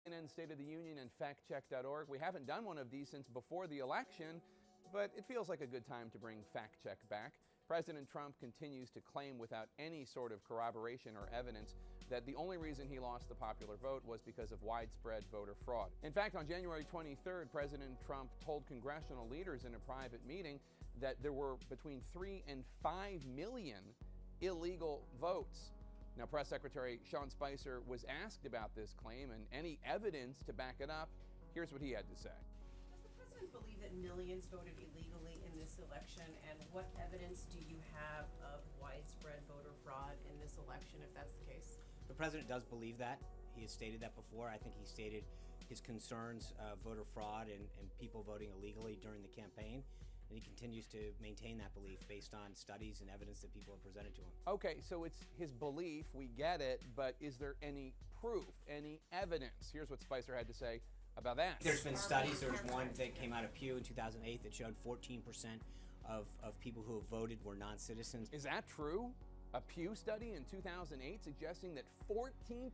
CNN State of the Union and factcheck.org. We haven't done one of these since before the election, but it feels like a good time to bring fact check back. President Trump continues to claim without any sort of corroboration or evidence that the only reason he lost the popular vote was because of widespread voter fraud. In fact, on January 23rd, President Trump told congressional leaders in a private meeting that there were between 3 and 5 million illegal votes. Now, Press Secretary Sean Spicer was asked about this claim and any evidence to back it up. Here's what he had to say. Does the president believe that millions voted illegally in this election? And what evidence do you have of widespread voter fraud in this election, if that's the case? The president does believe that. He has stated that before. I think he stated his concerns of voter fraud and people voting illegally during the campaign. And he continues to maintain that belief based on studies and evidence that people have presented to him. Okay, so it's his belief, we get it, but is there any proof, any evidence? Here's what Spicer had to say about that. There's been studies. There's one that came out of Pew in 2008 that showed 14% of people who have voted were non-citizens. Is that true? A Pew study in 2008 suggesting that 14%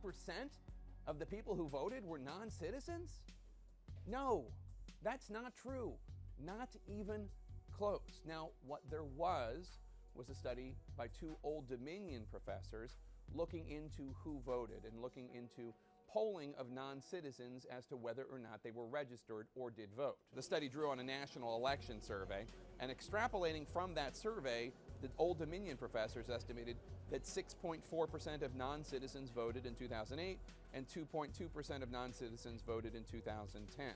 of the people who voted were non-citizens? No, that's not true. Not even close. Now, what there was a study by 2 Old Dominion professors looking into who voted and looking into polling of non-citizens as to whether or not they were registered or did vote. The study drew on a national election survey, and extrapolating from that survey, the Old Dominion professors estimated that 6.4% of non-citizens voted in 2008 and 2.2% of non-citizens voted in 2010.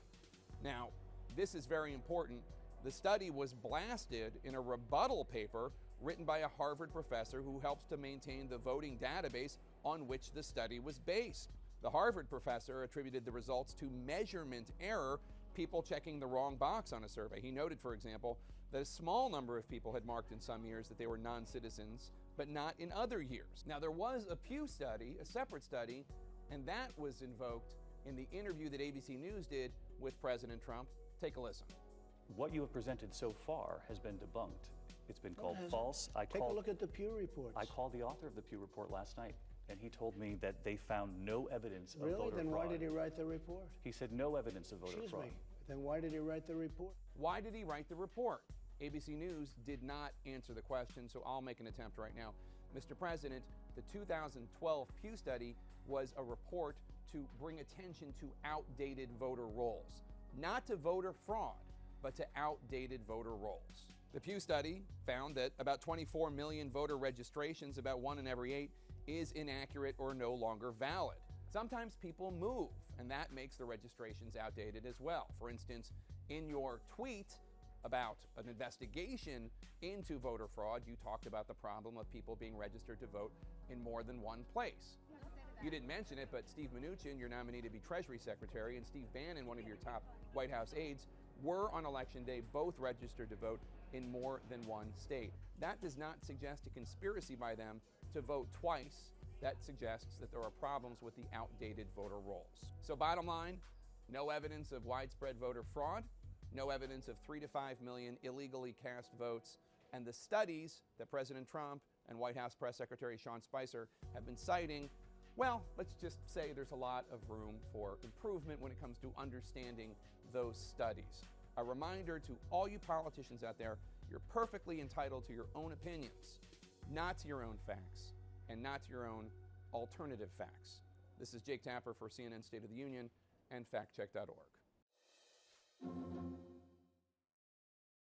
Now, this is very important. The study was blasted in a rebuttal paper written by a Harvard professor who helps to maintain the voting database on which the study was based. The Harvard professor attributed the results to measurement error, people checking the wrong box on a survey. He noted, for example, that a small number of people had marked in some years that they were non-citizens, but not in other years. Now, there was a Pew study, a separate study, and that was invoked in the interview that ABC News did with President Trump. Take a listen. What you have presented so far has been debunked. It's been called false. Take a look at the Pew reports. I called the author of the Pew report last night, and he told me that they found no evidence of voter fraud. Really? Then why did he write the report? He said no evidence of voter fraud. Excuse me. Then why did he write the report? Why did he write the report? ABC News did not answer the question, so I'll make an attempt right now. Mr. President, the 2012 Pew study was a report to bring attention to outdated voter rolls. Not to voter fraud, but to outdated voter rolls. The Pew study found that about 24 million voter registrations, about 1 in every 8, is inaccurate or no longer valid. Sometimes people move, and that makes the registrations outdated as well. For instance, in your tweet about an investigation into voter fraud, you talked about the problem of people being registered to vote in more than one place. You didn't mention it, but Steve Mnuchin, your nominee to be Treasury Secretary, and Steve Bannon, one of your top White House aides, were on Election Day both registered to vote in more than one state. That does not suggest a conspiracy by them to vote twice. That suggests that there are problems with the outdated voter rolls. So bottom line, no evidence of widespread voter fraud, no evidence of 3 to 5 million illegally cast votes, and the studies that President Trump and White House Press Secretary Sean Spicer have been citing, well, let's just say there's a lot of room for improvement when it comes to understanding those studies. A reminder to all you politicians out there, you're perfectly entitled to your own opinions, not to your own facts, and not to your own alternative facts. This is Jake Tapper for CNN State of the Union and factcheck.org.